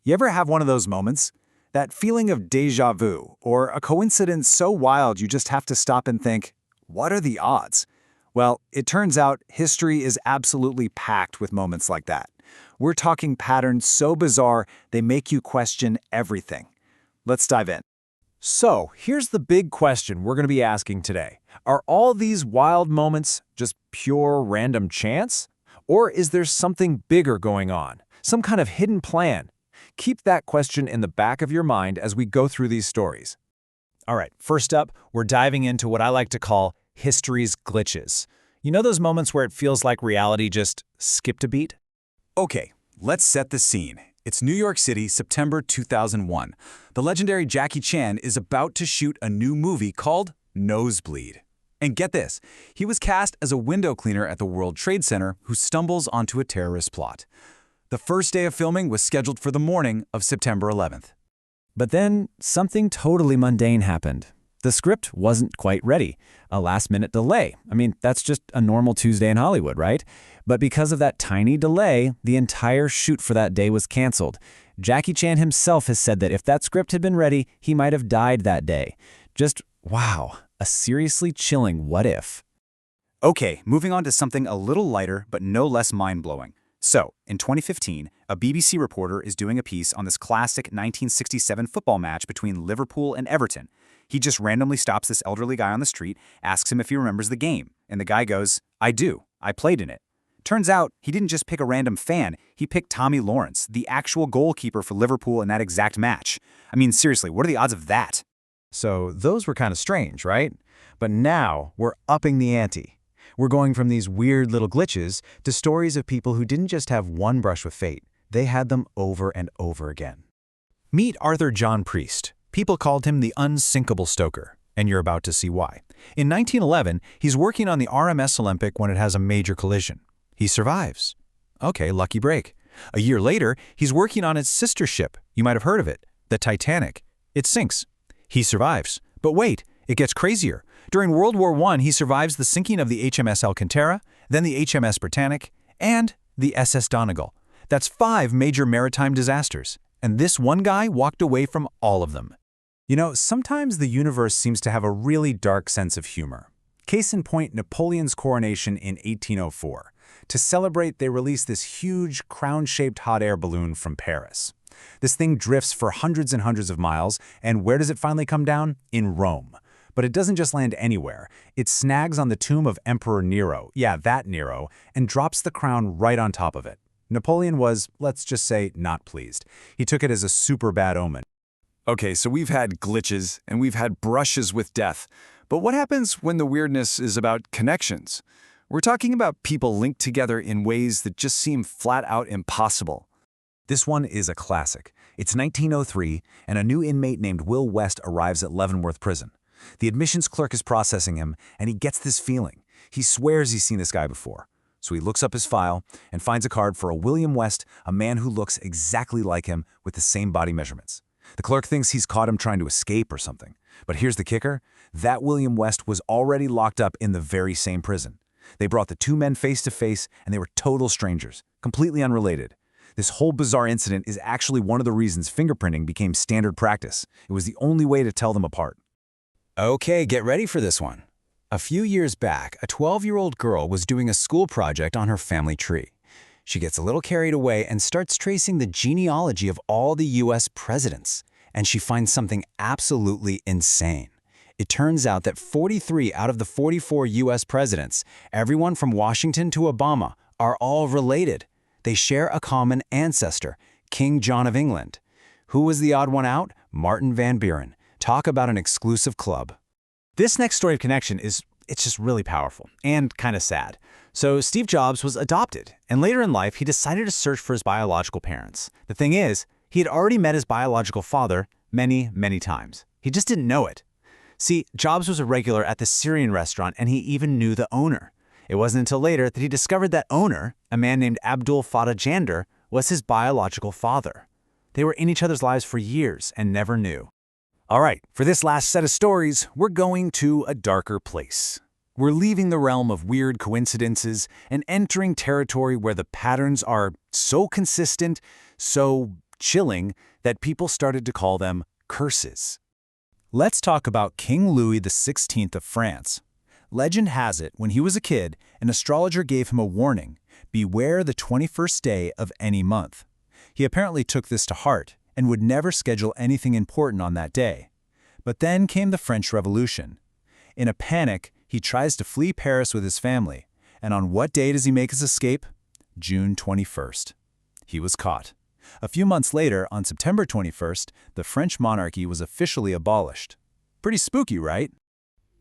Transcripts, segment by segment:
You ever have one of those moments? That feeling of déjà vu, or a coincidence so wild you just have to stop and think, what are the odds? Well, it turns out history is absolutely packed with moments like that. We're talking patterns so bizarre they make you question everything. Let's dive in. So, here's the big question we're going to be asking today. Are all these wild moments just pure random chance? Or is there something bigger going on? Some kind of hidden plan? Keep that question in the back of your mind as we go through these stories. All right, first up, we're diving into what I like to call history's glitches. You know those moments where it feels like reality just skipped a beat? Okay, let's set the scene. It's New York City, September 2001. The legendary Jackie Chan is about to shoot a new movie called Nosebleed. And get this, he was cast as a window cleaner at the World Trade Center who stumbles onto a terrorist plot. The first day of filming was scheduled for the morning of September 11th. But then something totally mundane happened. The script wasn't quite ready. A last-minute delay. I mean, that's just a normal Tuesday in Hollywood, right? But because of that tiny delay, the entire shoot for that day was canceled. Jackie Chan himself has said that if that script had been ready, he might have died that day. Just, wow, a seriously chilling what if. Okay, moving on to something a little lighter but no less mind-blowing. So, in 2015, a BBC reporter is doing a piece on this classic 1967 football match between Liverpool and Everton. He just randomly stops this elderly guy on the street, asks him if he remembers the game, and the guy goes, "I do. I played in it." Turns out, he didn't just pick a random fan, he picked Tommy Lawrence, the actual goalkeeper for Liverpool in that exact match. I mean, seriously, what are the odds of that? So those were kind of strange, right? But now we're upping the ante. We're going from these weird little glitches to stories of people who didn't just have one brush with fate, they had them over and over again. Meet Arthur John Priest. People called him the Unsinkable Stoker, and you're about to see why. In 1911, he's working on the RMS Olympic when it has a major collision. He survives. Okay, lucky break. A year later, he's working on its sister ship. You might have heard of it, the Titanic. It sinks. He survives. But wait, it gets crazier. During World War I, he survives the sinking of the HMS Alcantara, then the HMS Britannic, and the SS Donegal. That's 5 major maritime disasters, and this one guy walked away from all of them. You know, sometimes the universe seems to have a really dark sense of humor. Case in point, Napoleon's coronation in 1804. To celebrate, they released this huge, crown-shaped hot air balloon from Paris. This thing drifts for hundreds and hundreds of miles, and where does it finally come down? In Rome. But it doesn't just land anywhere. It snags on the tomb of Emperor Nero, yeah, that Nero, and drops the crown right on top of it. Napoleon was, let's just say, not pleased. He took it as a super bad omen. Okay, so we've had glitches and we've had brushes with death. But what happens when the weirdness is about connections? We're talking about people linked together in ways that just seem flat out impossible. This one is a classic. It's 1903, and a new inmate named Will West arrives at Leavenworth Prison. The admissions clerk is processing him, and he gets this feeling. He swears he's seen this guy before. So he looks up his file and finds a card for a William West, a man who looks exactly like him with the same body measurements. The clerk thinks he's caught him trying to escape or something. But here's the kicker. That William West was already locked up in the very same prison. They brought the two men face to face, and they were total strangers, completely unrelated. This whole bizarre incident is actually one of the reasons fingerprinting became standard practice. It was the only way to tell them apart. Okay, get ready for this one. A few years back, a 12-year-old girl was doing a school project on her family tree. She gets a little carried away and starts tracing the genealogy of all the U.S. presidents, and she finds something absolutely insane. It turns out that 43 out of the 44 U.S. presidents, everyone from Washington to Obama, are all related. They share a common ancestor, King John of England. Who was the odd one out? Martin Van Buren. Talk about an exclusive club. This next story of connection it's just really powerful and kind of sad. So Steve Jobs was adopted, and later in life, he decided to search for his biological parents. The thing is, he had already met his biological father many, many times. He just didn't know it. See, Jobs was a regular at the Syrian restaurant, and he even knew the owner. It wasn't until later that he discovered that owner, a man named Abdul Fattah Jander, was his biological father. They were in each other's lives for years and never knew. All right, for this last set of stories, we're going to a darker place. We're leaving the realm of weird coincidences and entering territory where the patterns are so consistent, so chilling that people started to call them curses. Let's talk about King Louis XVI of France. Legend has it, when he was a kid, an astrologer gave him a warning: beware the 21st day of any month. He apparently took this to heart and would never schedule anything important on that day. But then came the French Revolution. In a panic, he tries to flee Paris with his family. And on what day does he make his escape? June 21st. He was caught. A few months later, on September 21st, the French monarchy was officially abolished. Pretty spooky, right?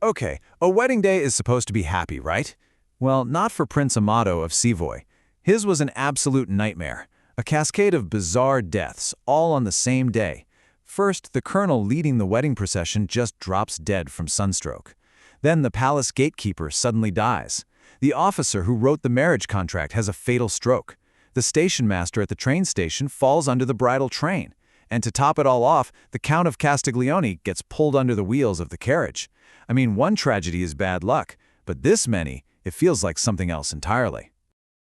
Okay, a wedding day is supposed to be happy, right? Well, not for Prince Amato of Savoy. His was an absolute nightmare. A cascade of bizarre deaths, all on the same day. First, the colonel leading the wedding procession just drops dead from sunstroke. Then the palace gatekeeper suddenly dies. The officer who wrote the marriage contract has a fatal stroke. The station master at the train station falls under the bridal train. And to top it all off, the Count of Castiglione gets pulled under the wheels of the carriage. I mean, one tragedy is bad luck, but this many, it feels like something else entirely.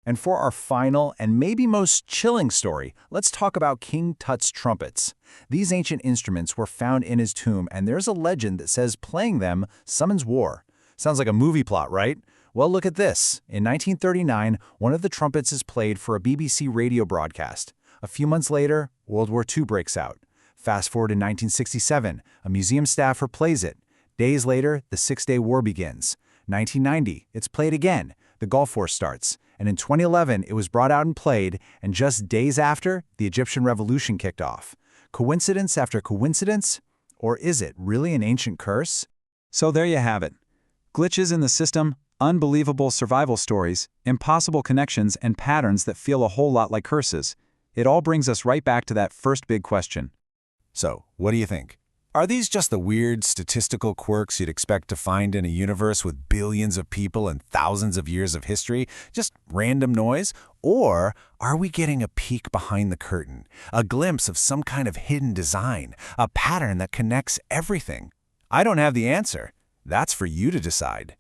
And for our final and maybe most chilling story, let's talk about King Tut's trumpets. These ancient instruments were found in his tomb, and there's a legend that says playing them summons war. Sounds like a movie plot, right? Well, look at this. In 1939, one of the trumpets is played for a BBC radio broadcast. A few months later, World War II breaks out. Fast forward to 1967, a museum staffer plays it. Days later, the Six-Day War begins. 1990, it's played again. The Gulf War starts. And in 2011, it was brought out and played, and just days after, the Egyptian Revolution kicked off. Coincidence after coincidence? Or is it really an ancient curse? So there you have it. Glitches in the system, unbelievable survival stories, impossible connections, and patterns that feel a whole lot like curses. It all brings us right back to that first big question. So, what do you think? Are these just the weird statistical quirks you'd expect to find in a universe with billions of people and thousands of years of history? Just random noise? Or are we getting a peek behind the curtain, a glimpse of some kind of hidden design, a pattern that connects everything? I don't have the answer. That's for you to decide.